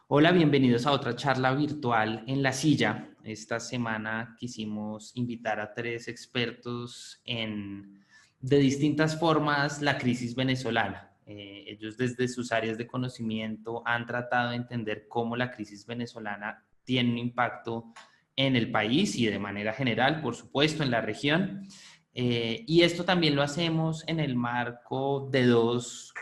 Hola, bienvenidos a otra charla virtual en La Silla. Esta semana quisimos invitar a tres expertos de distintas formas la crisis venezolana. Ellos desde sus áreas de conocimiento han tratado de entender cómo la crisis venezolana tiene un impacto en el país y de manera general, por supuesto, en la región. Y esto también lo hacemos en el marco de dos,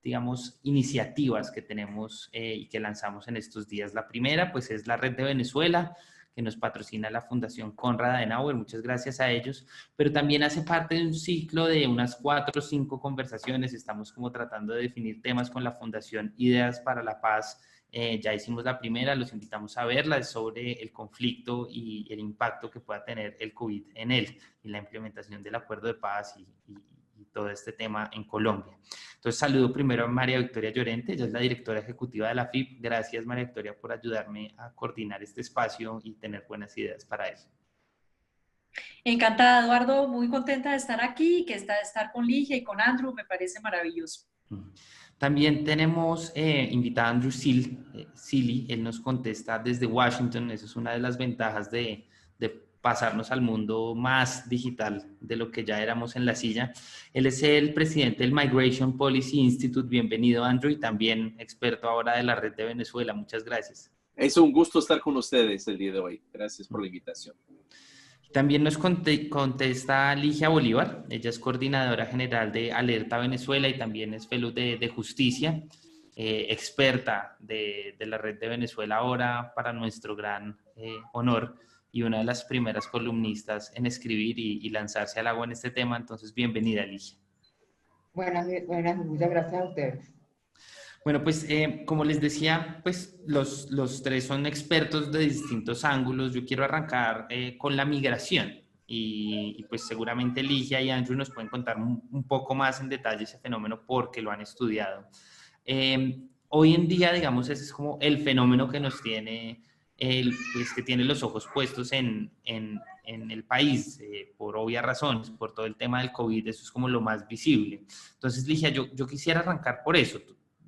digamos, iniciativas que tenemos y que lanzamos en estos días. La primera, pues, es la Red de Venezuela, que nos patrocina la Fundación Konrad Adenauer, muchas gracias a ellos, pero también hace parte de un ciclo de unas 4 o 5 conversaciones. Estamos como tratando de definir temas con la Fundación Ideas para la Paz. Ya hicimos la primera, los invitamos a verla, es sobre el conflicto y el impacto que pueda tener el COVID en él y la implementación del acuerdo de paz y todo este tema en Colombia. Entonces saludo primero a María Victoria Llorente, ella es la directora ejecutiva de la FIP. Gracias, María Victoria, por ayudarme a coordinar este espacio y tener buenas ideas para él. Encantada, Eduardo, muy contenta de estar aquí, que está de estar con Ligia y con Andrew, me parece maravilloso. También tenemos invitada a Andrew Sealy, él nos contesta desde Washington. Esa es una de las ventajas de pasarnos al mundo más digital de lo que ya éramos en La Silla. Él es el presidente del Migration Policy Institute. Bienvenido, Andrew, y también experto ahora de la Red de Venezuela. Muchas gracias. Es un gusto estar con ustedes el día de hoy. Gracias por la invitación. También nos contesta Ligia Bolívar, ella es coordinadora general de Alerta Venezuela y también es fellow de justicia, experta de la Red de Venezuela ahora, para nuestro gran honor, y una de las primeras columnistas en escribir y lanzarse al agua en este tema. Entonces, bienvenida, Ligia. Buenas, muchas gracias a ustedes. Bueno, pues como les decía, pues los tres son expertos de distintos ángulos. Yo quiero arrancar con la migración y pues seguramente Ligia y Andrew nos pueden contar un poco más en detalle ese fenómeno porque lo han estudiado. Hoy en día, digamos, ese es como el fenómeno que nos tiene, pues, que tiene los ojos puestos en el país, por obvias razones, por todo el tema del COVID. Eso es como lo más visible. Entonces, Ligia, yo quisiera arrancar por eso.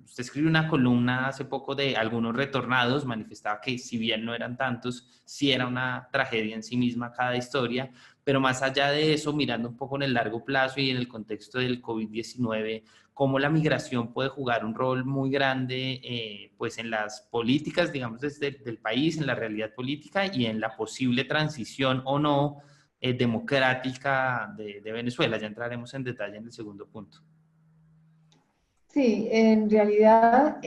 Usted escribió una columna hace poco de algunos retornados, manifestaba que si bien no eran tantos, sí era una tragedia en sí misma cada historia, pero más allá de eso, mirando un poco en el largo plazo y en el contexto del COVID-19, cómo la migración puede jugar un rol muy grande pues en las políticas, digamos, desde el país, en la realidad política y en la posible transición o no democrática de Venezuela. Ya entraremos en detalle en el segundo punto. Sí, en realidad,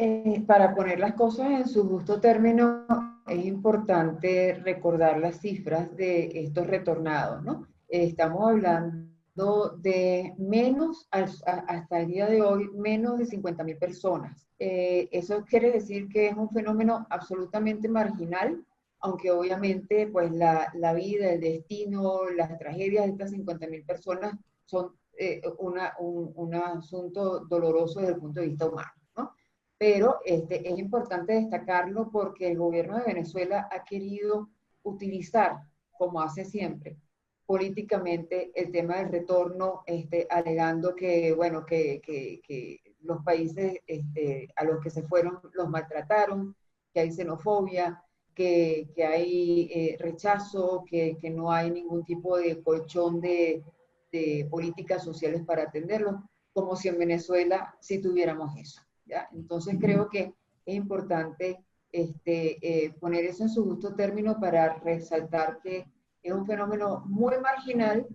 para poner las cosas en su justo término, es importante recordar las cifras de estos retornados, ¿no? Estamos hablando de hasta el día de hoy, menos de 50.000 personas. Eso quiere decir que es un fenómeno absolutamente marginal, aunque obviamente pues la vida, el destino, las tragedias de estas 50.000 personas son un asunto doloroso desde el punto de vista humano, ¿no? Pero es importante destacarlo porque el gobierno de Venezuela ha querido utilizar, como hace siempre, políticamente el tema del retorno, alegando que, bueno, que los países a los que se fueron los maltrataron, que hay xenofobia, que hay rechazo, que no hay ningún tipo de colchón de políticas sociales para atenderlos, como si en Venezuela sí tuviéramos eso, ¿ya? Entonces creo que es importante poner eso en su justo término para resaltar que es un fenómeno muy marginal,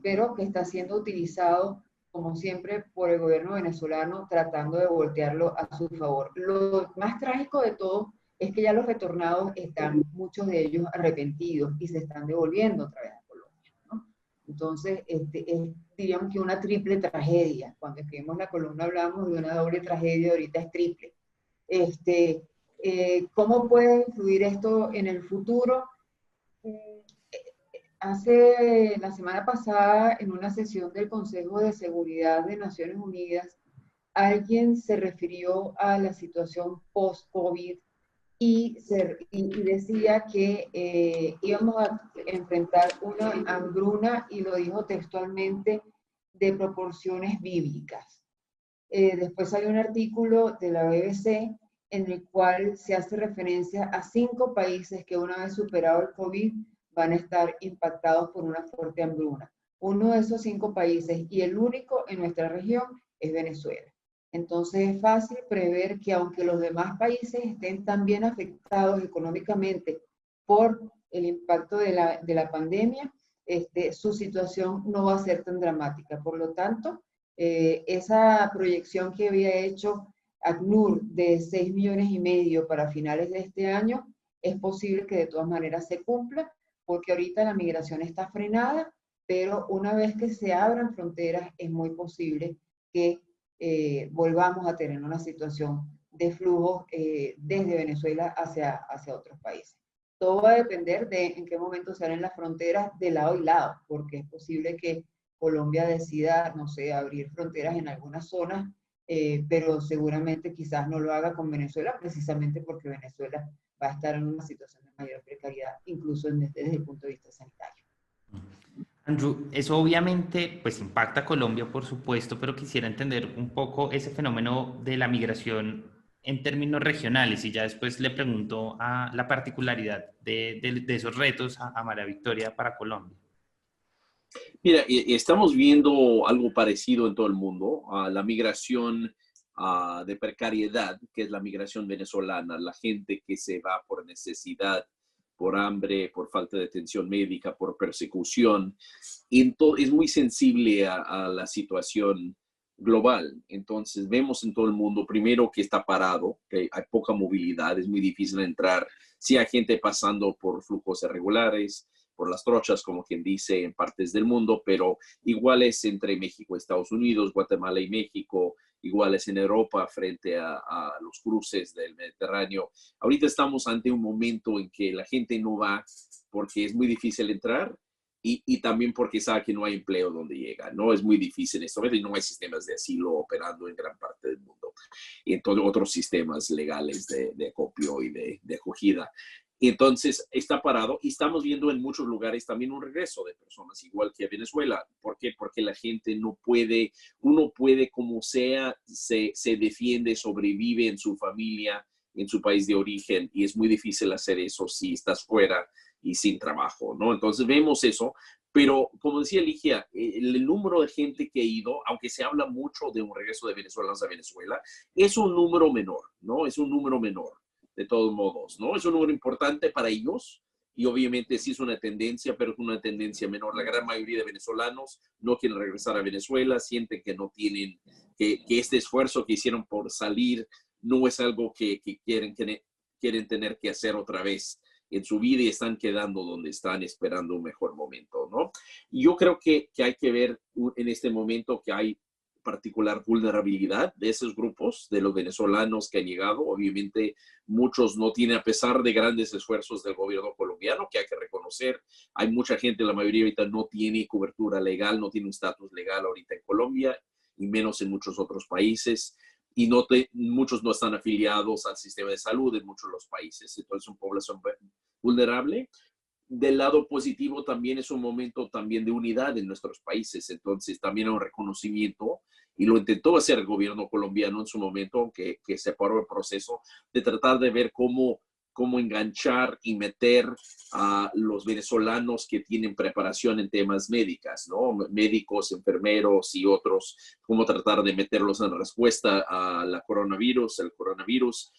pero que está siendo utilizado, como siempre, por el gobierno venezolano, tratando de voltearlo a su favor. Lo más trágico de todo es que ya los retornados están, muchos de ellos, arrepentidos y se están devolviendo otra vez. Entonces, diríamos que una triple tragedia. Cuando escribimos la columna hablábamos de una doble tragedia, ahorita es triple. ¿Cómo puede influir esto en el futuro? La semana pasada, en una sesión del Consejo de Seguridad de Naciones Unidas, alguien se refirió a la situación post-COVID y decía que íbamos a enfrentar una hambruna, y lo dijo textualmente, de proporciones bíblicas. Después hay un artículo de la BBC en el cual se hace referencia a 5 países que una vez superado el COVID van a estar impactados por una fuerte hambruna. Uno de esos 5 países y el único en nuestra región es Venezuela. Entonces es fácil prever que aunque los demás países estén también afectados económicamente por el impacto de la pandemia, su situación no va a ser tan dramática. Por lo tanto, esa proyección que había hecho ACNUR de 6,5 millones para finales de este año, es posible que de todas maneras se cumpla, porque ahorita la migración está frenada, pero una vez que se abran fronteras es muy posible que volvamos a tener una situación de flujo desde Venezuela hacia otros países. Todo va a depender de en qué momento se abren las fronteras de lado y lado, porque es posible que Colombia decida, no sé, abrir fronteras en algunas zonas, pero seguramente quizás no lo haga con Venezuela, precisamente porque Venezuela va a estar en una situación de mayor precariedad, incluso desde el punto de vista sanitario. Andrew, eso obviamente pues impacta a Colombia, por supuesto, pero quisiera entender un poco ese fenómeno de la migración en términos regionales y ya después le pregunto a la particularidad de esos retos a María Victoria para Colombia. Mira, estamos viendo algo parecido en todo el mundo, la migración de precariedad, que es la migración venezolana, la gente que se va por necesidad, por hambre, por falta de atención médica, por persecución. Es muy sensible a la situación global. Entonces, vemos en todo el mundo, primero, que está parado, que hay poca movilidad, es muy difícil entrar. Sí hay gente pasando por flujos irregulares, por las trochas, como quien dice, en partes del mundo, pero iguales entre México y Estados Unidos, Guatemala y México, iguales en Europa frente a los cruces del Mediterráneo. Ahorita estamos ante un momento en que la gente no va porque es muy difícil entrar y también porque sabe que no hay empleo donde llega, ¿no? Es muy difícil en este momento y no hay sistemas de asilo operando en gran parte del mundo. Y entonces otros sistemas legales de acopio y de acogida. Entonces está parado y estamos viendo en muchos lugares también un regreso de personas, igual que a Venezuela. ¿Por qué? Porque la gente no puede, uno puede como sea, se defiende, sobrevive en su familia, en su país de origen, y es muy difícil hacer eso si estás fuera y sin trabajo, ¿no? Entonces vemos eso, pero como decía Ligia, el número de gente que ha ido, aunque se habla mucho de un regreso de venezolanos a Venezuela, es un número menor, ¿no? Es un número menor, de todos modos, ¿no? Es un número importante para ellos y obviamente sí es una tendencia, pero es una tendencia menor. La gran mayoría de venezolanos no quieren regresar a Venezuela, sienten que no tienen, que este esfuerzo que hicieron por salir no es algo que quieren tener que hacer otra vez en su vida y están quedando donde están esperando un mejor momento, ¿no? Y yo creo que hay que ver en este momento que hay particular vulnerabilidad de esos grupos, de los venezolanos que han llegado. Obviamente muchos no tienen, a pesar de grandes esfuerzos del gobierno colombiano, que hay que reconocer, hay mucha gente, la mayoría ahorita no tiene cobertura legal, no tiene un estatus legal ahorita en Colombia, y menos en muchos otros países, y muchos no están afiliados al sistema de salud en muchos de los países. Entonces es una población vulnerable. Del lado positivo también es un momento también de unidad en nuestros países, entonces también hay un reconocimiento, y lo intentó hacer el gobierno colombiano en su momento, aunque se paró el proceso, de tratar de ver cómo enganchar y meter a los venezolanos que tienen preparación en temas médicas, ¿no? Médicos, enfermeros y otros, cómo tratar de meterlos en respuesta a el coronavirus.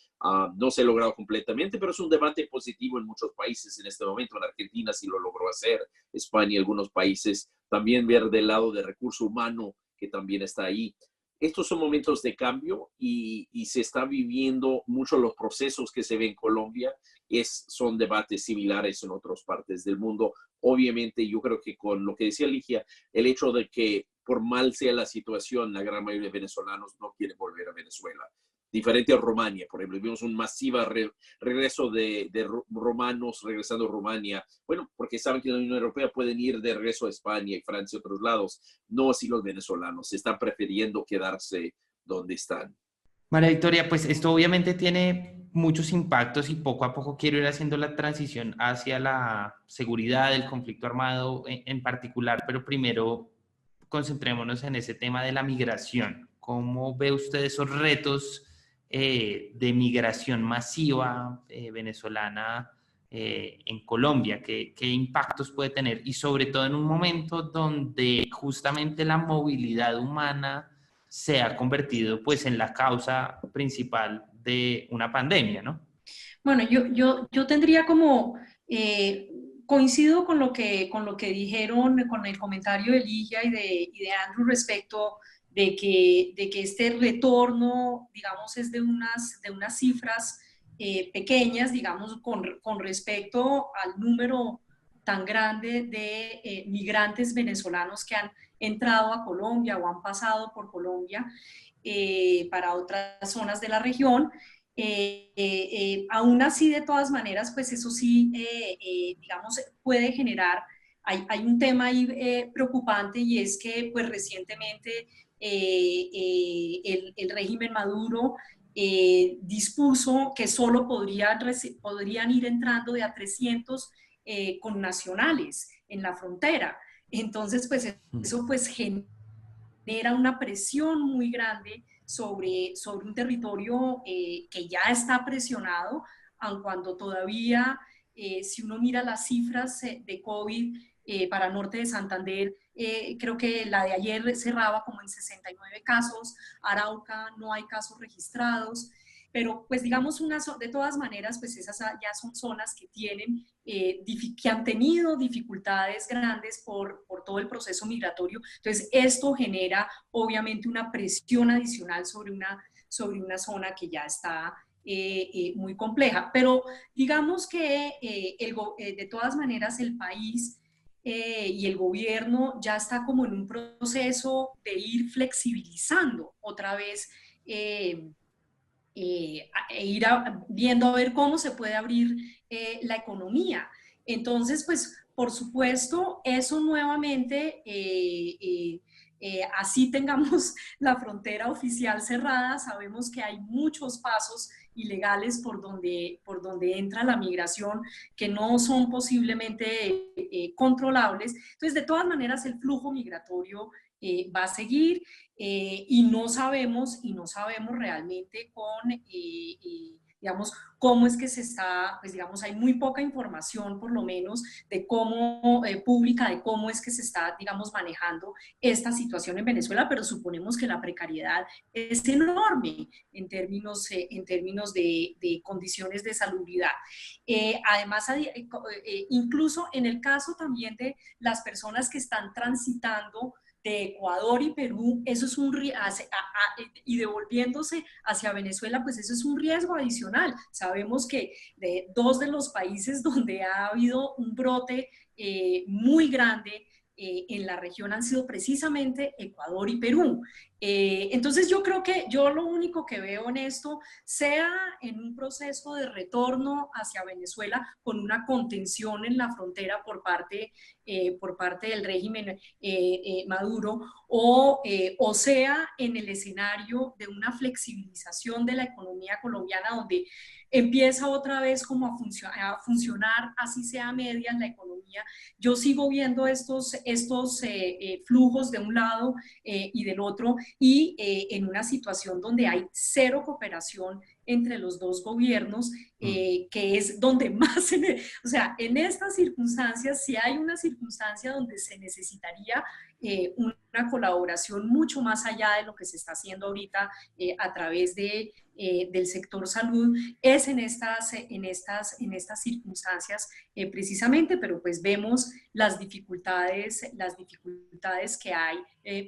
No se ha logrado completamente, pero es un debate positivo en muchos países en este momento. En Argentina sí lo logró hacer, España y algunos países. También ver del lado de recurso humano, que también está ahí. Estos son momentos de cambio y se está viviendo mucho los procesos que se ven en Colombia. Son debates similares en otras partes del mundo. Obviamente, yo creo que con lo que decía Ligia, el hecho de que por mal sea la situación, la gran mayoría de venezolanos no quieren volver a Venezuela. Diferente a Rumania, por ejemplo, vimos un masivo regreso de romanos regresando a Rumania. Bueno, porque saben que en la Unión Europea pueden ir de regreso a España y Francia y otros lados. No así los venezolanos, están prefiriendo quedarse donde están. María Victoria, pues esto obviamente tiene muchos impactos y poco a poco quiero ir haciendo la transición hacia la seguridad del conflicto armado en particular, pero primero concentrémonos en ese tema de la migración. ¿Cómo ve usted esos retos de migración masiva venezolana en Colombia? ¿Qué impactos puede tener? Y sobre todo en un momento donde justamente la movilidad humana se ha convertido pues en la causa principal de una pandemia, ¿no? Bueno, yo tendría como, coincido con lo que dijeron, con el comentario de Ligia y de Andrew respecto de que este retorno, digamos, es de unas cifras pequeñas, digamos, con respecto al número tan grande de migrantes venezolanos que han entrado a Colombia o han pasado por Colombia para otras zonas de la región. Aún así, de todas maneras, pues eso sí, digamos, puede generar, hay un tema ahí preocupante y es que pues recientemente el régimen Maduro dispuso que solo podrían ir entrando de a 300 connacionales en la frontera. Entonces, pues eso pues genera una presión muy grande sobre un territorio que ya está presionado, aun cuando todavía, si uno mira las cifras de COVID para Norte de Santander, creo que la de ayer cerraba como en 69 casos, Arauca no hay casos registrados, pero pues digamos de todas maneras, pues esas ya son zonas que tienen, que han tenido dificultades grandes por todo el proceso migratorio. Entonces esto genera obviamente una presión adicional sobre una zona que ya está muy compleja. Pero digamos que de todas maneras el país y el gobierno ya está como en un proceso de ir flexibilizando otra vez ir viendo a ver cómo se puede abrir la economía. Entonces, pues, por supuesto, eso nuevamente, así tengamos la frontera oficial cerrada, sabemos que hay muchos pasos ilegales por donde entra la migración que no son posiblemente controlables. Entonces, de todas maneras, el flujo migratorio va a seguir y no sabemos realmente digamos, cómo es que se está, pues digamos, hay muy poca información por lo menos de cómo, pública, de cómo es que se está, digamos, manejando esta situación en Venezuela, pero suponemos que la precariedad es enorme en términos de condiciones de salubridad. Además, incluso en el caso también de las personas que están transitando de Ecuador y Perú, eso es y devolviéndose hacia Venezuela, pues eso es un riesgo adicional. Sabemos que dos de los países donde ha habido un brote muy grande en la región han sido precisamente Ecuador y Perú. Entonces yo creo que yo lo único que veo en esto, sea en un proceso de retorno hacia Venezuela con una contención en la frontera por parte del régimen Maduro, o sea en el escenario de una flexibilización de la economía colombiana donde empieza otra vez como a funcionar, así sea a medias la economía. Yo sigo viendo estos flujos de un lado y del otro y en una situación donde hay cero cooperación entre los dos gobiernos, que es donde más, o sea, en estas circunstancias, si hay una circunstancia donde se necesitaría una colaboración mucho más allá de lo que se está haciendo ahorita a través del sector salud, es en estas circunstancias precisamente, pero pues vemos las dificultades que hay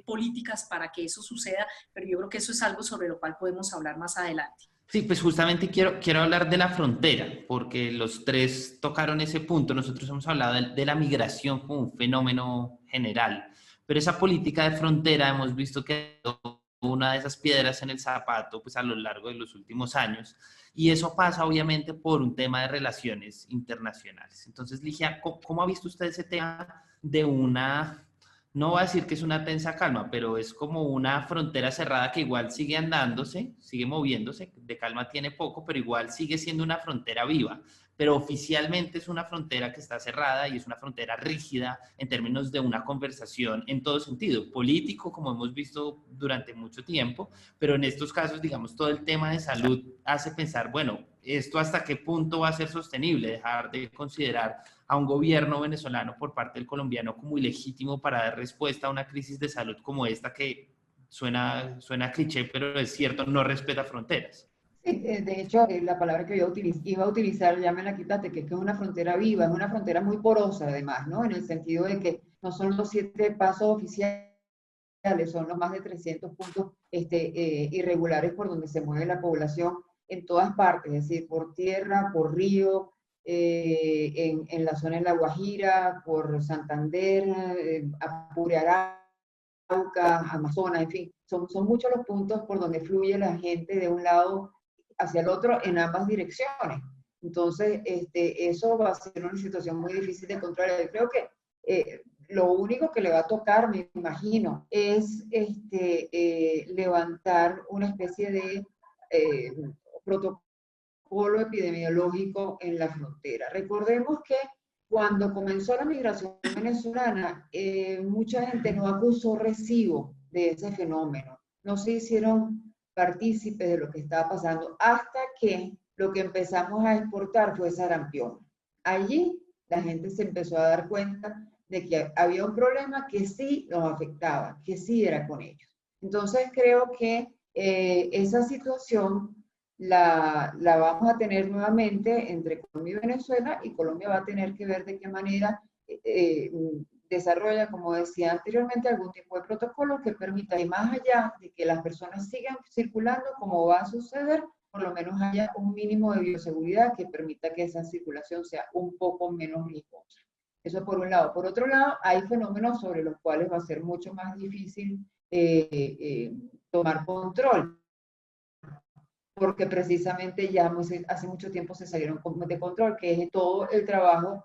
políticas para que eso suceda, pero yo creo que eso es algo sobre lo cual podemos hablar más adelante. Sí, pues justamente quiero hablar de la frontera, porque los tres tocaron ese punto. Nosotros hemos hablado de la migración como un fenómeno general, pero esa política de frontera hemos visto que es una de esas piedras en el zapato pues, a lo largo de los últimos años, y eso pasa obviamente por un tema de relaciones internacionales. Entonces, Ligia, ¿cómo ha visto usted ese tema de no voy a decir que es una tensa calma, pero es como una frontera cerrada que igual sigue andándose, sigue moviéndose, de calma tiene poco, pero igual sigue siendo una frontera viva? pero oficialmente es una frontera que está cerrada y es una frontera rígida en términos de una conversación en todo sentido, político, como hemos visto durante mucho tiempo, pero en estos casos, digamos, todo el tema de salud hace pensar, bueno, ¿esto hasta qué punto va a ser sostenible? Dejar de considerar a un gobierno venezolano por parte del colombiano como ilegítimo para dar respuesta a una crisis de salud como esta que suena cliché, pero es cierto, no respeta fronteras. Sí, de hecho, la palabra que yo iba a utilizar, ya me la quitaste, que es una frontera viva, es una frontera muy porosa además, ¿no? En el sentido de que no son los 7 pasos oficiales, son los más de 300 puntos irregulares por donde se mueve la población en todas partes, es decir, por tierra, por río, en la zona de La Guajira, por Santander, Apure, Arauca, Amazonas, en fin, son muchos los puntos por donde fluye la gente de un lado hacia el otro en ambas direcciones. Entonces, eso va a ser una situación muy difícil de controlar. Yo creo que lo único que le va a tocar, me imagino, es levantar una especie de protocolo epidemiológico en la frontera. Recordemos que cuando comenzó la migración venezolana, mucha gente no acusó recibo de ese fenómeno, no se hicieron partícipes de lo que estaba pasando hasta que lo que empezamos a exportar fue sarampión. Allí la gente se empezó a dar cuenta de que había un problema que sí nos afectaba, que sí era con ellos. Entonces creo que esa situación la vamos a tener nuevamente entre Colombia y Venezuela, y Colombia va a tener que ver de qué manera desarrolla, como decía anteriormente, algún tipo de protocolo que permita, y más allá de que las personas sigan circulando como va a suceder, por lo menos haya un mínimo de bioseguridad que permita que esa circulación sea un poco menos riesgosa. Eso por un lado. Por otro lado, hay fenómenos sobre los cuales va a ser mucho más difícil tomar control, porque precisamente ya hace mucho tiempo se salieron de control, que es todo el trabajo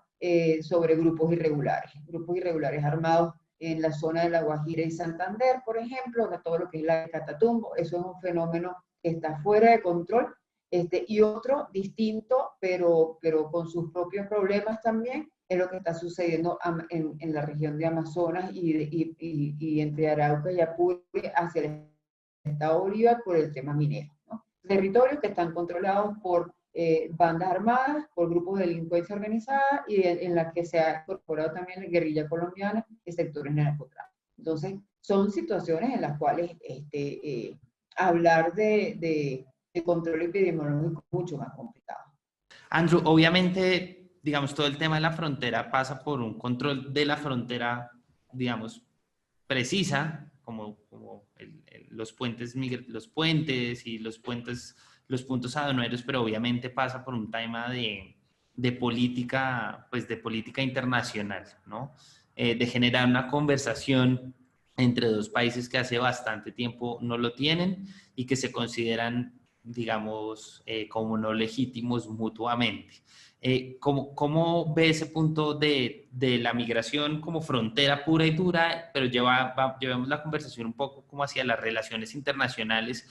sobre grupos irregulares armados en la zona de La Guajira y Santander, por ejemplo, de todo lo que es la Catatumbo. Eso es un fenómeno que está fuera de control, y otro distinto, pero con sus propios problemas también, es lo que está sucediendo en la región de Amazonas y entre Arauca y Apure hacia el estado Bolívar por el tema minero, ¿no? Territorios que están controlados por bandas armadas, por grupos de delincuencia organizada, y en la que se ha incorporado también la guerrilla colombiana y sectores de narcotráfico. Entonces, son situaciones en las cuales hablar de control epidemiológico es mucho más complicado. Andrew, obviamente, digamos, todo el tema de la frontera pasa por un control de la frontera, digamos, precisa, como los puentes y los puntos aduaneros, pero obviamente pasa por un tema de política, pues de política internacional, ¿no? De generar una conversación entre dos países que hace bastante tiempo no lo tienen y que se consideran, digamos, como no legítimos mutuamente. ¿Cómo ve ese punto de la migración como frontera pura y dura, pero llevamos la conversación un poco como hacia las relaciones internacionales?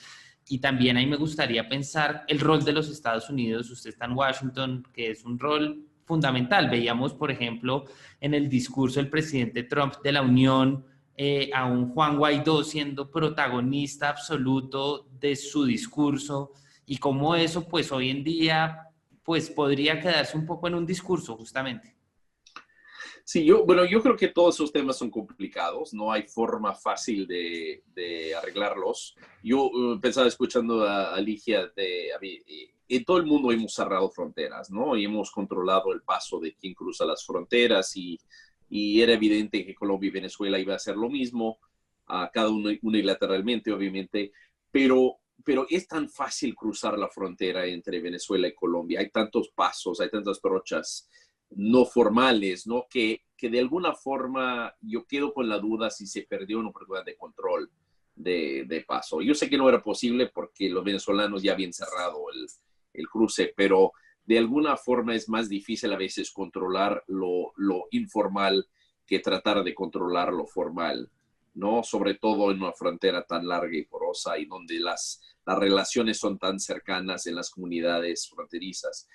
Y también ahí me gustaría pensar el rol de los Estados Unidos. Usted está en Washington, que es un rol fundamental. Veíamos, por ejemplo, en el discurso del presidente Trump de la Unión, a un Juan Guaidó siendo protagonista absoluto de su discurso, y cómo eso pues hoy en día pues podría quedarse un poco en un discurso justamente. Sí, yo creo que todos esos temas son complicados, no hay forma fácil de arreglarlos. Yo pensaba escuchando a Ligia, en todo el mundo hemos cerrado fronteras, ¿no? Y hemos controlado el paso de quien cruza las fronteras, y era evidente que Colombia y Venezuela iba a hacer lo mismo, cada uno unilateralmente, obviamente, pero es tan fácil cruzar la frontera entre Venezuela y Colombia. Hay tantos pasos, hay tantas brochas no formales, ¿no? Que de alguna forma yo quedo con la duda si se perdió una oportunidad de control de paso. Yo sé que no era posible porque los venezolanos ya habían cerrado el cruce, pero de alguna forma es más difícil a veces controlar lo informal que tratar de controlar lo formal, ¿no? Sobre todo en una frontera tan larga y porosa y donde las relaciones son tan cercanas en las comunidades fronterizas.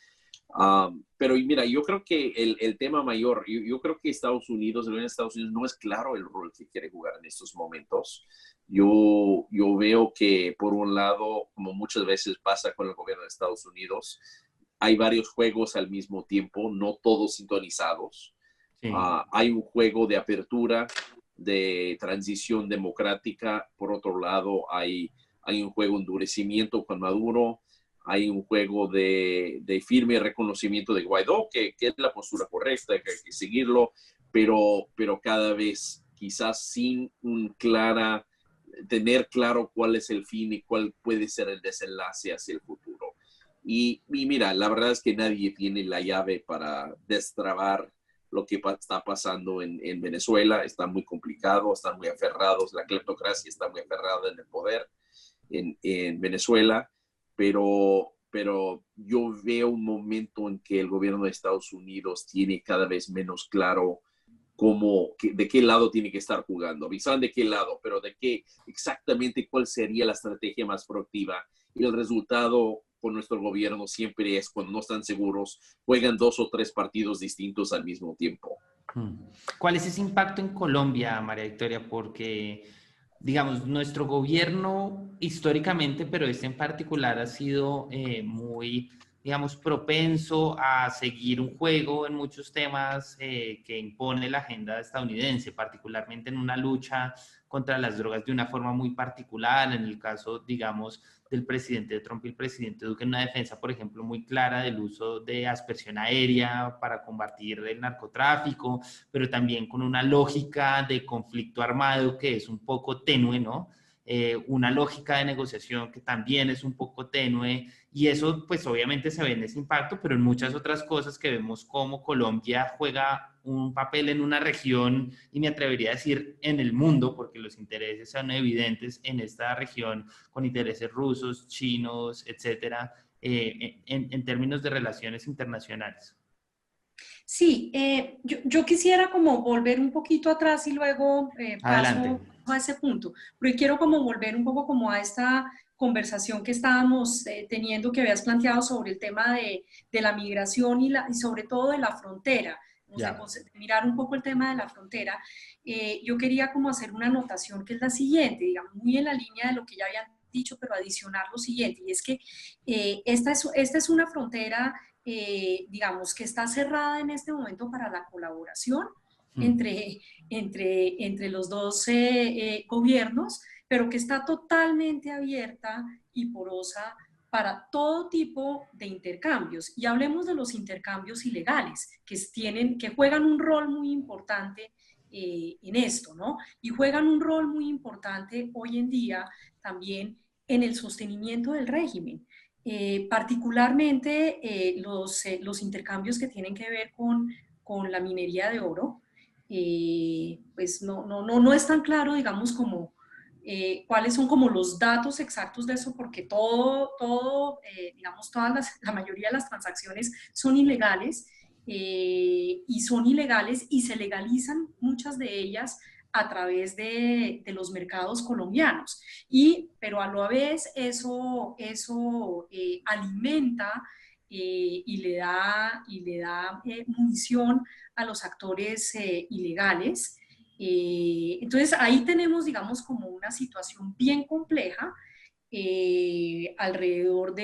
Pero mira, yo creo que el tema mayor, yo creo que Estados Unidos, el gobierno de Estados Unidos no es claro el rol que quiere jugar en estos momentos. Yo veo que por un lado, como muchas veces pasa con el gobierno de Estados Unidos, hay varios juegos al mismo tiempo, no todos sintonizados. Sí. Hay un juego de apertura, de transición democrática. Por otro lado, hay un juego de endurecimiento con Maduro. Hay un juego de firme reconocimiento de Guaidó, que es la postura correcta, que hay que seguirlo, pero cada vez quizás sin tener claro cuál es el fin y cuál puede ser el desenlace hacia el futuro. Y mira, la verdad es que nadie tiene la llave para destrabar lo que está pasando en Venezuela. Está muy complicado, están muy aferrados, la cleptocracia está muy aferrada en el poder en Venezuela, pero yo veo un momento en que el gobierno de Estados Unidos tiene cada vez menos claro de qué lado tiene que estar jugando. Saben de qué lado, pero de qué exactamente cuál sería la estrategia más proactiva. Y el resultado con nuestro gobierno siempre es, cuando no están seguros, juegan 2 o 3 partidos distintos al mismo tiempo. ¿Cuál es ese impacto en Colombia, María Victoria? Porque, digamos, nuestro gobierno históricamente, pero este en particular, ha sido muy, digamos, propenso a seguir un juego en muchos temas que impone la agenda estadounidense, particularmente en una lucha contra las drogas de una forma muy particular, en el caso, digamos, del presidente Trump y el presidente Duque, en una defensa, por ejemplo, muy clara del uso de aspersión aérea para combatir el narcotráfico, pero también con una lógica de conflicto armado que es un poco tenue, ¿no? Una lógica de negociación que también es un poco tenue, y eso pues obviamente se ve en ese impacto, pero en muchas otras cosas que vemos cómo Colombia juega un papel en una región, y me atrevería a decir en el mundo, porque los intereses son evidentes en esta región, con intereses rusos, chinos, etcétera, en términos de relaciones internacionales. Sí, yo quisiera como volver un poquito atrás y luego Adelante. paso a ese punto, pero quiero como volver un poco como a esta conversación que estábamos teniendo, que habías planteado sobre el tema de la migración y sobre todo de la frontera. O sea, mirar un poco el tema de la frontera. Yo quería como hacer una anotación que es la siguiente, digamos, muy en la línea de lo que ya habían dicho, pero adicionar lo siguiente, y es que esta es una frontera, digamos, que está cerrada en este momento para la colaboración entre los dos gobiernos, pero que está totalmente abierta y porosa para todo tipo de intercambios. Y hablemos de los intercambios ilegales, que juegan un rol muy importante en esto, ¿no? Y juegan un rol muy importante hoy en día también en el sostenimiento del régimen. Particularmente los intercambios que tienen que ver con la minería de oro, pues no es tan claro, digamos, como cuáles son como los datos exactos de eso, porque digamos, la mayoría de las transacciones son ilegales, y son ilegales y se legalizan muchas de ellas a través de los mercados colombianos. Pero a la vez eso alimenta y le da munición a los actores ilegales. Entonces ahí tenemos, digamos, como una situación bien compleja alrededor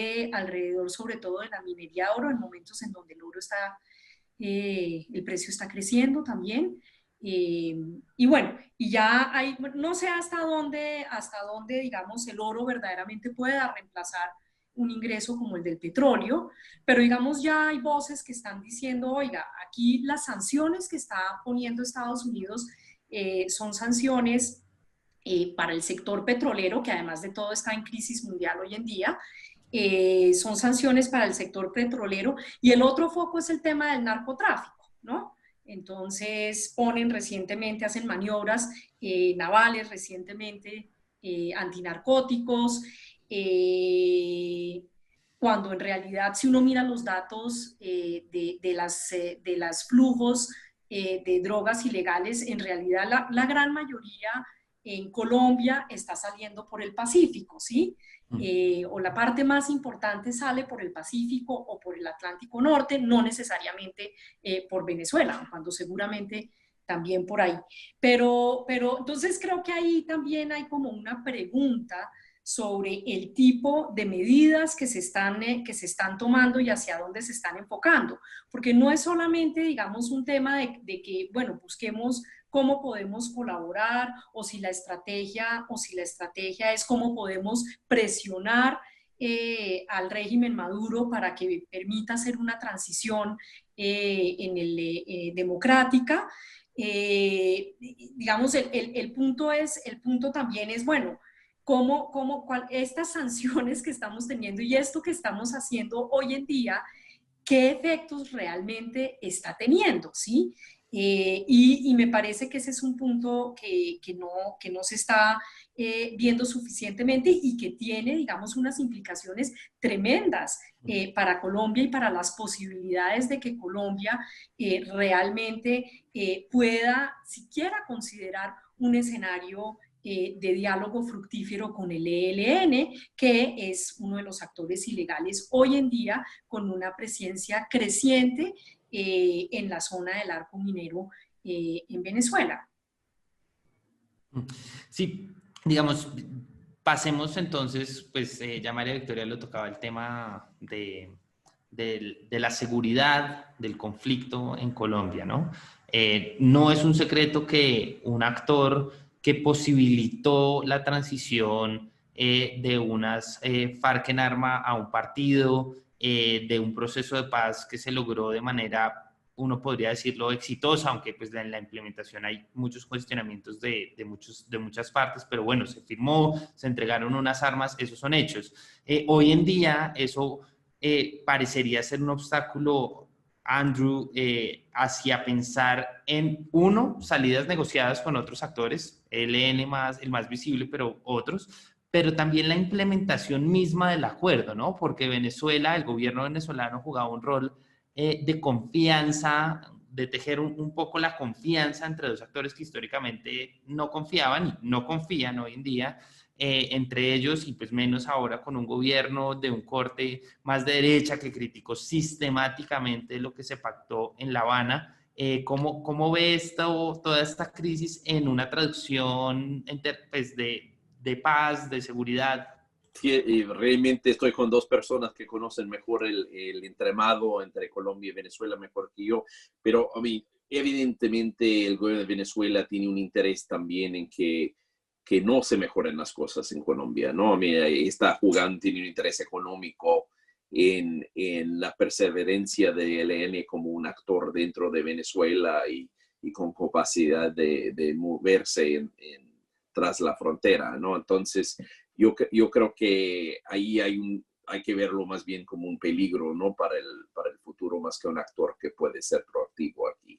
sobre todo de la minería de oro, en momentos en donde el oro el precio está creciendo también. Y bueno, y ya hay, no sé hasta dónde, digamos, el oro verdaderamente pueda reemplazar un ingreso como el del petróleo, pero digamos ya hay voces que están diciendo, oiga, aquí las sanciones que está poniendo Estados Unidos son sanciones para el sector petrolero, que además de todo está en crisis mundial hoy en día. Son sanciones para el sector petrolero, y el otro foco es el tema del narcotráfico, ¿no? Entonces hacen maniobras navales recientemente, antinarcóticos, cuando en realidad, si uno mira los datos de las flujos de drogas ilegales, en realidad la gran mayoría en Colombia está saliendo por el Pacífico, ¿sí? O la parte más importante sale por el Pacífico o por el Atlántico Norte, no necesariamente por Venezuela, cuando seguramente también por ahí. Pero entonces creo que ahí también hay como una pregunta sobre el tipo de medidas que se están tomando y hacia dónde se están enfocando, porque no es solamente, digamos, un tema de que, bueno, busquemos cómo podemos colaborar o si la estrategia es cómo podemos presionar al régimen Maduro para que permita hacer una transición democrática. Digamos, el punto también es, bueno, estas sanciones que estamos teniendo y esto que estamos haciendo hoy en día, ¿qué efectos realmente está teniendo? ¿Sí? Y me parece que ese es un punto que no se está viendo suficientemente y que tiene, digamos, unas implicaciones tremendas para Colombia y para las posibilidades de que Colombia realmente pueda siquiera considerar un escenario de diálogo fructífero con el ELN, que es uno de los actores ilegales hoy en día con una presencia creciente en la zona del arco minero en Venezuela. Sí, digamos, pasemos entonces, pues ya María Victoria lo tocaba el tema de la seguridad del conflicto en Colombia, ¿no? No es un secreto que un actor que posibilitó la transición de unas FARC en arma a un partido, de un proceso de paz que se logró de manera, uno podría decirlo, exitosa, aunque pues en la implementación hay muchos cuestionamientos de muchas partes, pero bueno, se firmó, se entregaron unas armas, esos son hechos. Hoy en día eso parecería ser un obstáculo, Andrew, hacia pensar en, uno, salidas negociadas con otros actores, ELN más, el más visible, pero otros, pero también la implementación misma del acuerdo, ¿no? Porque Venezuela, el gobierno venezolano jugaba un rol de confianza, de tejer un poco la confianza entre dos actores que históricamente no confiaban y no confían hoy en día, entre ellos, y pues menos ahora con un gobierno de un corte más de derecha que criticó sistemáticamente lo que se pactó en La Habana. ¿Cómo ve toda esta crisis en una traducción pues, de paz, de seguridad? Sí, y realmente estoy con dos personas que conocen mejor el entramado entre Colombia y Venezuela mejor que yo, pero a mí, evidentemente el gobierno de Venezuela tiene un interés también en que no se mejoren las cosas en Colombia, ¿no? A mí, está jugando, tiene un interés económico en la perseverancia de ELN como un actor dentro de Venezuela y con capacidad de moverse tras la frontera, ¿no? Entonces, yo creo que ahí hay que verlo más bien como un peligro, ¿no? Para el futuro, más que un actor que puede ser proactivo aquí.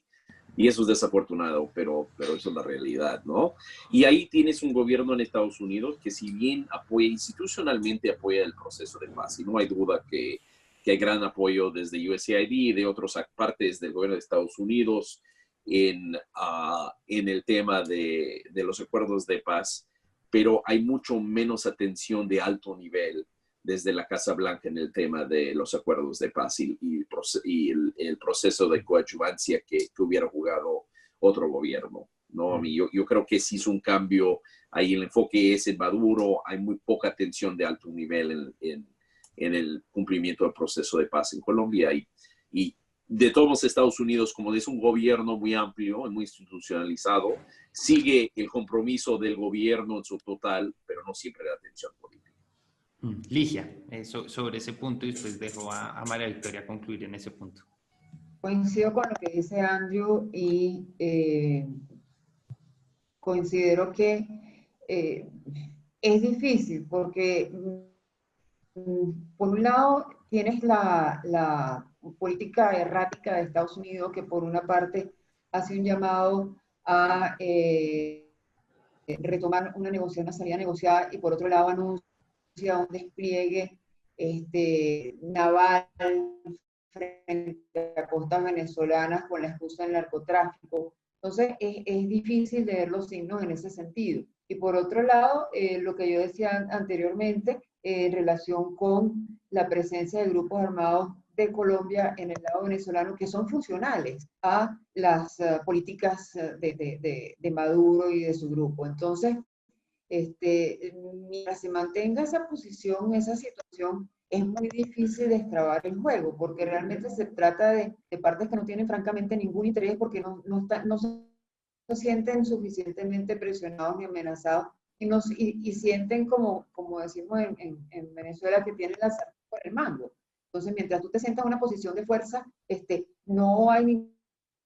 Y eso es desafortunado, pero eso es la realidad, ¿no? Y ahí tienes un gobierno en Estados Unidos que si bien apoya institucionalmente, apoya el proceso de paz. Y no hay duda que hay gran apoyo desde USAID y de otras partes del gobierno de Estados Unidos en el tema de los acuerdos de paz, pero hay mucho menos atención de alto nivel desde la Casa Blanca en el tema de los acuerdos de paz y el proceso de coadyuvancia que hubiera jugado otro gobierno, ¿no? Yo creo que sí es un cambio, ahí el enfoque es en Maduro, hay muy poca atención de alto nivel en el cumplimiento del proceso de paz en Colombia y de todos los Estados Unidos, como es un gobierno muy amplio, muy institucionalizado, sigue el compromiso del gobierno en su total, pero no siempre la atención política. Ligia, sobre ese punto y después dejo a María Victoria concluir en ese punto. Coincido con lo que dice Andrew y considero que es difícil porque por un lado tienes la política errática de Estados Unidos que por una parte hace un llamado a retomar una salida negociada y por otro lado anuncia un despliegue naval frente a costas venezolanas con la excusa del narcotráfico. Entonces es difícil de ver los signos en ese sentido. Y por otro lado, lo que yo decía anteriormente, en relación con la presencia de grupos armados de Colombia en el lado venezolano, que son funcionales a las políticas de Maduro y de su grupo. Entonces, mientras se mantenga esa posición, esa situación, es muy difícil destrabar el juego, porque realmente se trata de partes que no tienen francamente ningún interés, porque no se sienten suficientemente presionados ni amenazados, y sienten como decimos en Venezuela, que tienen la sartén por el mango. Entonces, mientras tú te sientas en una posición de fuerza, no hay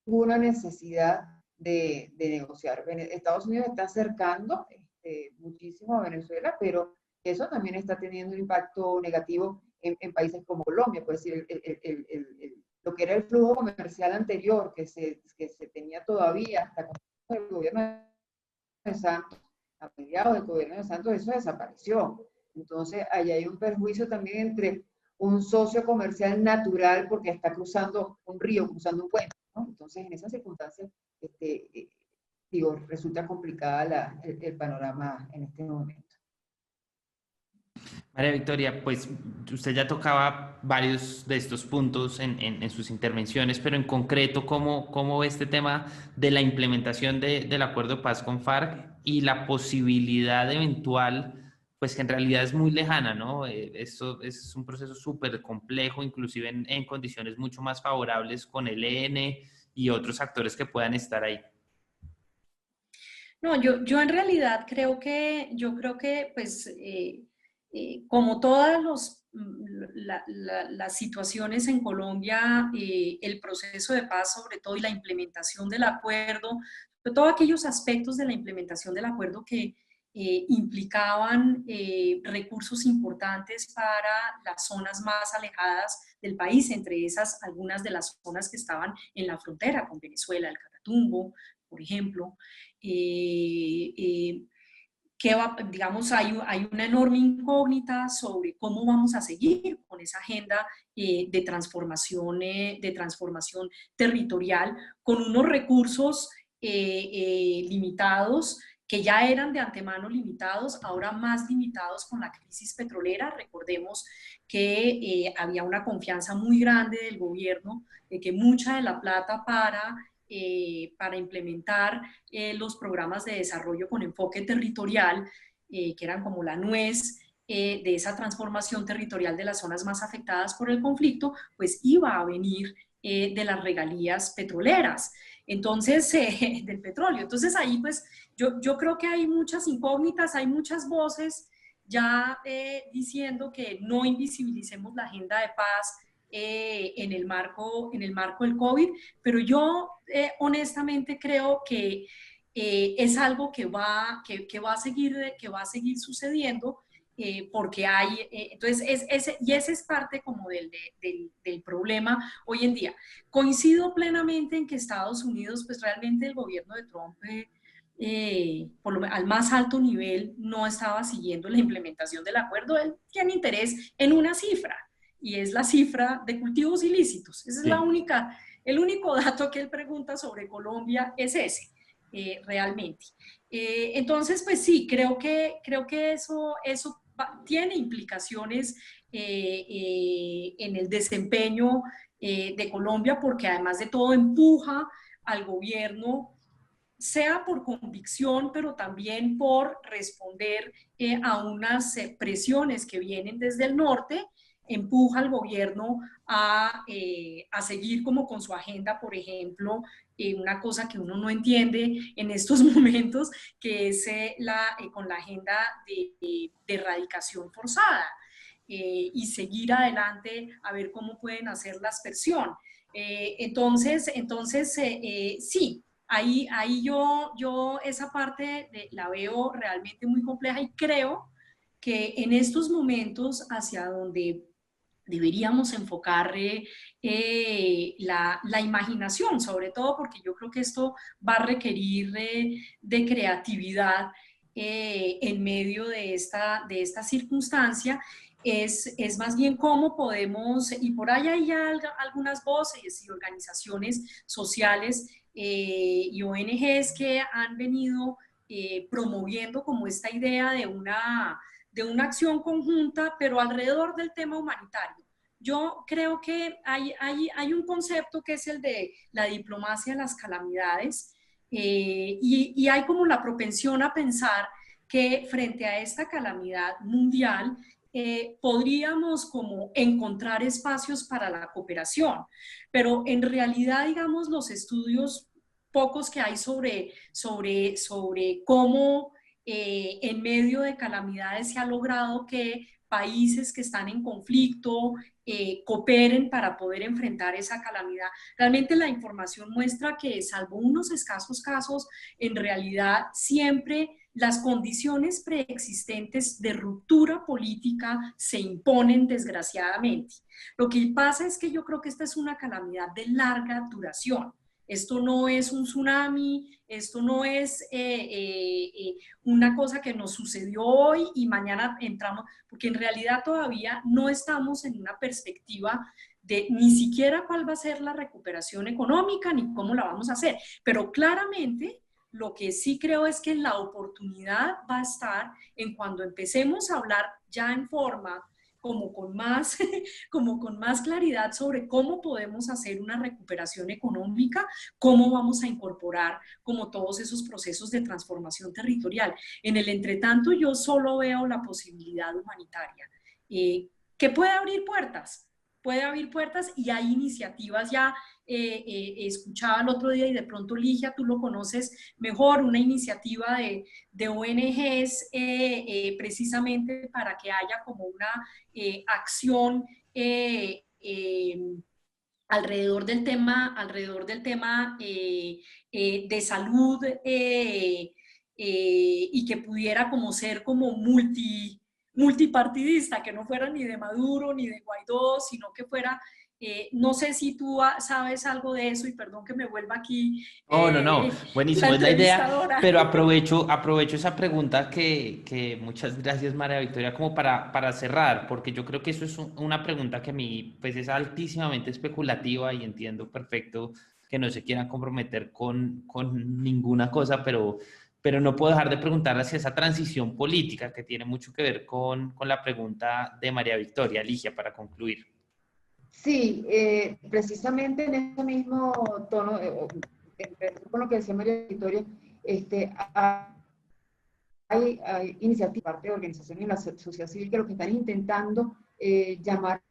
ninguna necesidad de negociar. Estados Unidos está acercando muchísimo a Venezuela, pero eso también está teniendo un impacto negativo en países como Colombia. Pues decir, lo que era el flujo comercial anterior, que se tenía todavía hasta con el gobierno de Santos, a mediados del gobierno de Santos, eso desapareció. Entonces, ahí hay un perjuicio también entre un socio comercial natural, porque está cruzando un río, cruzando un puente, ¿no? Entonces, en esas circunstancias, resulta complicada el panorama en este momento. María Victoria, pues usted ya tocaba varios de estos puntos en sus intervenciones, pero en concreto, ¿cómo ve este tema de la implementación del acuerdo de paz con FARC y la posibilidad eventual, pues que en realidad es muy lejana, ¿no? Esto es un proceso súper complejo, inclusive en condiciones mucho más favorables con el ELN y otros actores que puedan estar ahí? No, yo en realidad yo creo que pues, como todas las situaciones en Colombia, el proceso de paz sobre todo y la implementación del acuerdo, sobre todo aquellos aspectos de la implementación del acuerdo que implicaban recursos importantes para las zonas más alejadas del país, entre esas algunas de las zonas que estaban en la frontera con Venezuela, el Catatumbo, por ejemplo. Digamos, hay una enorme incógnita sobre cómo vamos a seguir con esa agenda de transformación territorial, con unos recursos limitados, que ya eran de antemano limitados, ahora más limitados con la crisis petrolera. Recordemos que había una confianza muy grande del gobierno de que mucha de la plata para implementar los programas de desarrollo con enfoque territorial, que eran como la nuez de esa transformación territorial de las zonas más afectadas por el conflicto, pues iba a venir de las regalías petroleras, entonces, del petróleo. Entonces ahí pues yo creo que hay muchas incógnitas, hay muchas voces ya diciendo que no invisibilicemos la agenda de paz en el marco del COVID, pero yo honestamente creo que es algo que va a seguir sucediendo, porque hay, entonces, ese es parte como del problema hoy en día. Coincido plenamente en que Estados Unidos, pues realmente el gobierno de Trump, al más alto nivel, no estaba siguiendo la implementación del acuerdo. Él tiene interés en una cifra, y es la cifra de cultivos ilícitos. Esa es el único dato que él pregunta sobre Colombia es ese, realmente. Entonces, pues sí, creo que eso tiene implicaciones en el desempeño de Colombia, porque además de todo empuja al gobierno, sea por convicción, pero también por responder a unas presiones que vienen desde el norte, empuja al gobierno a seguir como con su agenda, por ejemplo, una cosa que uno no entiende en estos momentos, que es con la agenda de erradicación forzada, y seguir adelante a ver cómo pueden hacer la aspersión. Entonces sí, ahí yo esa parte la veo realmente muy compleja, y creo que en estos momentos hacia donde deberíamos enfocar la imaginación, sobre todo porque yo creo que esto va a requerir de creatividad en medio de esta circunstancia. Es más bien cómo podemos, y por ahí hay ya algunas voces y organizaciones sociales y ONGs que han venido promoviendo como esta idea de una acción conjunta, pero alrededor del tema humanitario. Yo creo que hay un concepto que es el de la diplomacia de las calamidades, y hay como la propensión a pensar que frente a esta calamidad mundial podríamos como encontrar espacios para la cooperación, pero en realidad, digamos, los estudios pocos que hay sobre cómo en medio de calamidades se ha logrado que países que están en conflicto cooperen para poder enfrentar esa calamidad. Realmente la información muestra que, salvo unos escasos casos, en realidad siempre las condiciones preexistentes de ruptura política se imponen desgraciadamente. Lo que pasa es que yo creo que esta es una calamidad de larga duración. Esto no es un tsunami, esto no es una cosa que nos sucedió hoy y mañana entramos, porque en realidad todavía no estamos en una perspectiva de ni siquiera cuál va a ser la recuperación económica ni cómo la vamos a hacer. Pero claramente lo que sí creo es que la oportunidad va a estar en cuando empecemos a hablar ya en forma como con más claridad sobre cómo podemos hacer una recuperación económica, cómo vamos a incorporar como todos esos procesos de transformación territorial. En el entretanto, yo solo veo la posibilidad humanitaria, que puede abrir puertas y hay iniciativas ya. Escuchaba el otro día y de pronto, Ligia, tú lo conoces mejor, una iniciativa de ONGs precisamente para que haya como una acción alrededor del tema de salud, y que pudiera como ser como multipartidista, que no fuera ni de Maduro ni de Guaidó, sino que fuera, no sé si tú sabes algo de eso, y perdón que me vuelva aquí No, la buenísimo, es la idea, entrevistadora. pero aprovecho esa pregunta que muchas gracias, María Victoria, como para cerrar, porque yo creo que eso es una pregunta que a mí pues es altísimamente especulativa y entiendo perfecto que no se quieran comprometer con ninguna cosa, pero no puedo dejar de preguntar hacia esa transición política que tiene mucho que ver con la pregunta de María Victoria. Ligia, para concluir. Sí, precisamente en ese mismo tono, con lo que decía María Victoria, hay iniciativas, parte de organizaciones de la sociedad civil que lo que están intentando llamar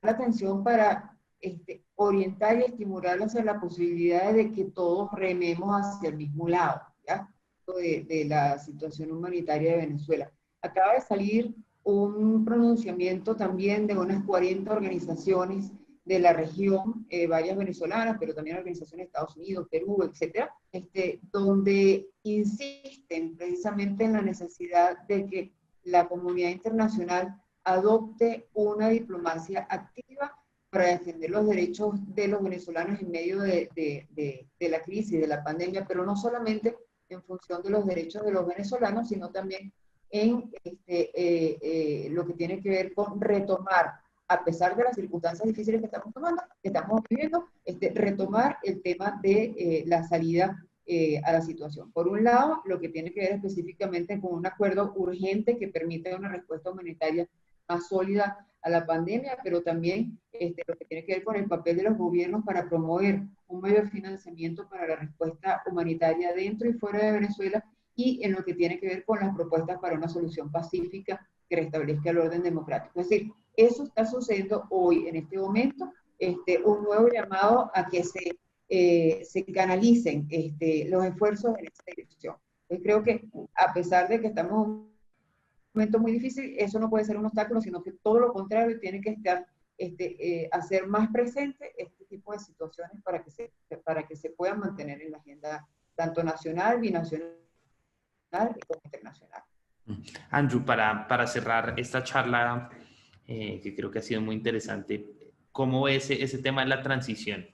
la atención para orientar y estimular hacia la posibilidad de que todos rememos hacia el mismo lado, ¿ya? De la situación humanitaria de Venezuela. Acaba de salir un pronunciamiento también de unas 40 organizaciones de la región, varias venezolanas, pero también organizaciones de Estados Unidos, Perú, etcétera, donde insisten precisamente en la necesidad de que la comunidad internacional adopte una diplomacia activa para defender los derechos de los venezolanos en medio de la crisis, de la pandemia, pero no solamente en función de los derechos de los venezolanos, sino también en lo que tiene que ver con retomar, a pesar de las circunstancias difíciles que estamos viviendo, retomar el tema de la salida a la situación. Por un lado, lo que tiene que ver específicamente con un acuerdo urgente que permite una respuesta humanitaria más sólida a la pandemia, pero también lo que tiene que ver con el papel de los gobiernos para promover un medio de financiamiento para la respuesta humanitaria dentro y fuera de Venezuela, y en lo que tiene que ver con las propuestas para una solución pacífica que restablezca el orden democrático. Es decir, eso está sucediendo hoy, en este momento, un nuevo llamado a que se canalicen los esfuerzos en esta dirección. Entonces creo que a pesar de que estamos en un momento muy difícil, eso no puede ser un obstáculo, sino que todo lo contrario, tiene que estar, hacer más presente este tipo de situaciones para que se puedan mantener en la agenda tanto nacional, binacional y como internacional. Andrew, para cerrar esta charla, que creo que ha sido muy interesante, ¿cómo ves ese tema de la transición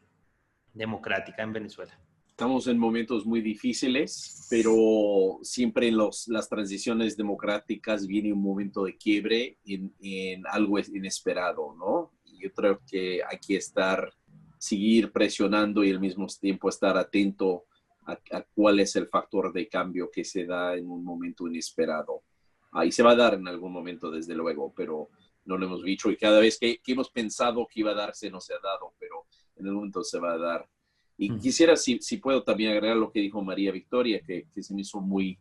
democrática en Venezuela? Estamos en momentos muy difíciles, pero siempre en las transiciones democráticas viene un momento de quiebre en algo inesperado, ¿no? Y yo creo que hay que seguir presionando y al mismo tiempo estar atento a cuál es el factor de cambio que se da en un momento inesperado. Ahí se va a dar en algún momento, desde luego, pero no lo hemos dicho y cada vez que hemos pensado que iba a darse, no se ha dado, pero en el momento se va a dar. Y quisiera, si puedo, también agregar lo que dijo María Victoria, que se me hizo muy,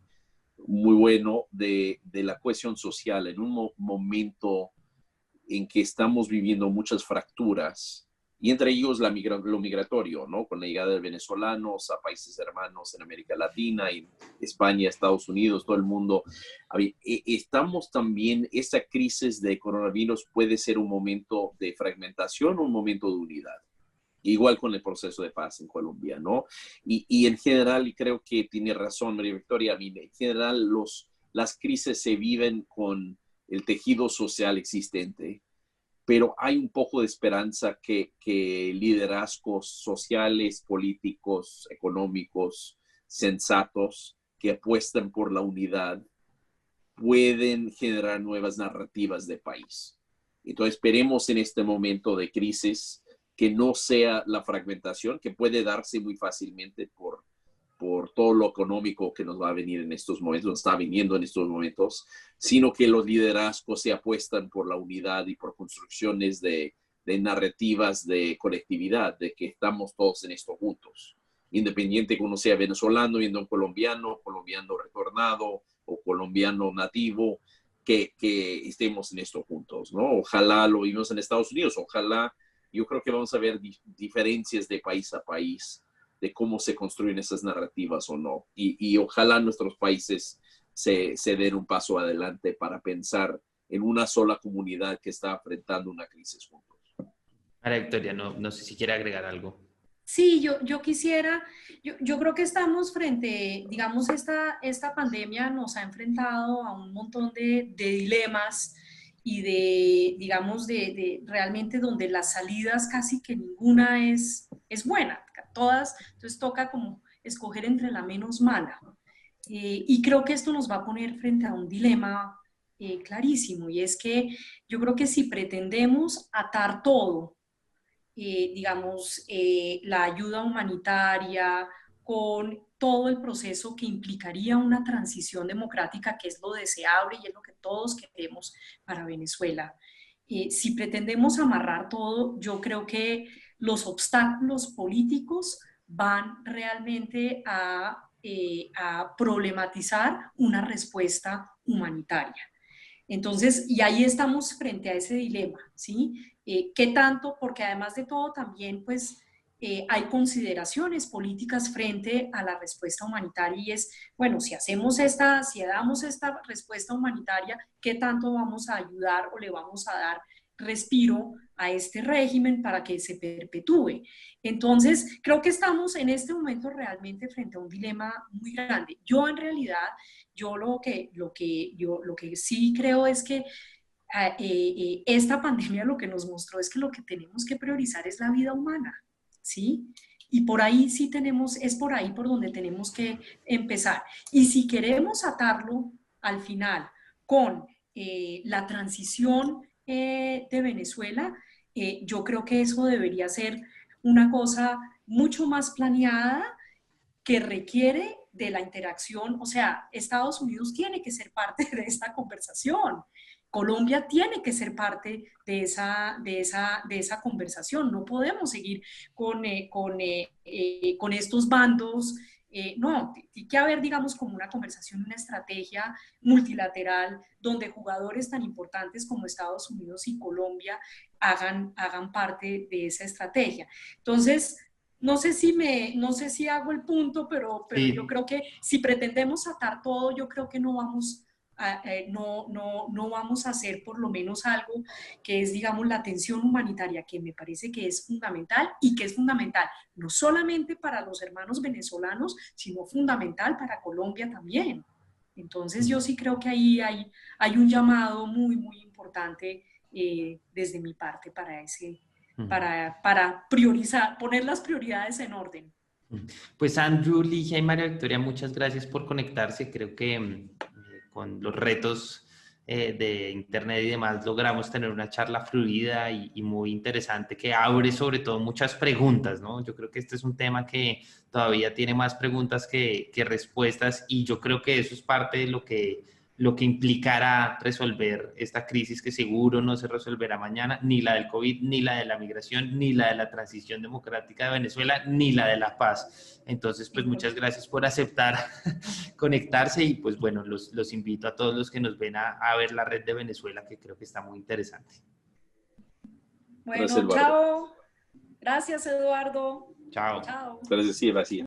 muy bueno, de la cohesión social en un momento en que estamos viviendo muchas fracturas, y entre ellos lo migratorio, ¿no? Con la llegada de venezolanos a países hermanos en América Latina, en España, Estados Unidos, todo el mundo. Estamos también, esta crisis de coronavirus puede ser un momento de fragmentación o un momento de unidad. Igual con el proceso de paz en Colombia, ¿no? Y en general, y creo que tiene razón María Victoria, en general las crisis se viven con el tejido social existente, pero hay un poco de esperanza que liderazgos sociales, políticos, económicos, sensatos, que apuestan por la unidad, pueden generar nuevas narrativas de país. Entonces, esperemos en este momento de crisis que no sea la fragmentación, que puede darse muy fácilmente por todo lo económico que nos va a venir en estos momentos, nos está viniendo en estos momentos, sino que los liderazgos se apuestan por la unidad y por construcciones de narrativas de colectividad, de que estamos todos en esto juntos. Independiente que uno sea venezolano, viendo un colombiano retornado o colombiano nativo, que estemos en esto juntos, ¿no? Ojalá lo vimos en Estados Unidos, ojalá, yo creo que vamos a ver diferencias de país a país, de cómo se construyen esas narrativas o no. Y ojalá nuestros países se den un paso adelante para pensar en una sola comunidad que está enfrentando una crisis juntos. María Victoria, no sé si quiere agregar algo. Sí, yo quisiera, yo creo que estamos frente, digamos, esta pandemia nos ha enfrentado a un montón de dilemas y digamos, realmente donde las salidas casi que ninguna es buena, todas, entonces toca como escoger entre la menos mala. Y creo que esto nos va a poner frente a un dilema clarísimo, y es que yo creo que si pretendemos atar todo, digamos, la ayuda humanitaria, con todo el proceso que implicaría una transición democrática, que es lo deseable y es lo que todos queremos para Venezuela. Si pretendemos amarrar todo, yo creo que los obstáculos políticos van realmente a problematizar una respuesta humanitaria. Entonces, y ahí estamos frente a ese dilema, ¿sí? ¿Qué tanto? Porque además de todo también, pues, hay consideraciones políticas frente a la respuesta humanitaria, y es, bueno, si damos esta respuesta humanitaria, ¿qué tanto vamos a ayudar o le vamos a dar respiro a este régimen para que se perpetúe? Entonces, creo que estamos en este momento realmente frente a un dilema muy grande. Yo en realidad, lo que sí creo es que esta pandemia lo que nos mostró es que lo que tenemos que priorizar es la vida humana, ¿sí? Y por ahí es por ahí por donde tenemos que empezar. Y si queremos atarlo al final con la transición de Venezuela, yo creo que eso debería ser una cosa mucho más planeada, que requiere de la interacción. O sea, Estados Unidos tiene que ser parte de esta conversación. Colombia tiene que ser parte de esa conversación. No podemos seguir con estos bandos. No, tiene que haber, digamos, como una conversación, una estrategia multilateral donde jugadores tan importantes como Estados Unidos y Colombia hagan parte de esa estrategia. Entonces, no sé si hago el punto, pero Sí. Yo creo que si pretendemos atar todo, yo creo que no vamos a hacer por lo menos algo que es, digamos, la atención humanitaria, que me parece que es fundamental, y que es fundamental no solamente para los hermanos venezolanos, sino fundamental para Colombia también. Entonces yo sí creo que ahí hay un llamado muy, muy importante desde mi parte para priorizar, poner las prioridades en orden. Pues Andrew, Ligia y María Victoria, muchas gracias por conectarse. Creo que con los retos de internet y demás, logramos tener una charla fluida y muy interesante que abre sobre todo muchas preguntas, ¿no? Yo creo que este es un tema que todavía tiene más preguntas que respuestas y yo creo que eso es parte de lo que implicará resolver esta crisis que seguro no se resolverá mañana, ni la del COVID, ni la de la migración, ni la de la transición democrática de Venezuela, ni la de la paz. Entonces, pues muchas gracias por aceptar conectarse y pues bueno, los invito a todos los que nos ven a ver la red de Venezuela, que creo que está muy interesante. Bueno, chao. Gracias, Eduardo. Chao. Chao. Gracias, sí, vacía.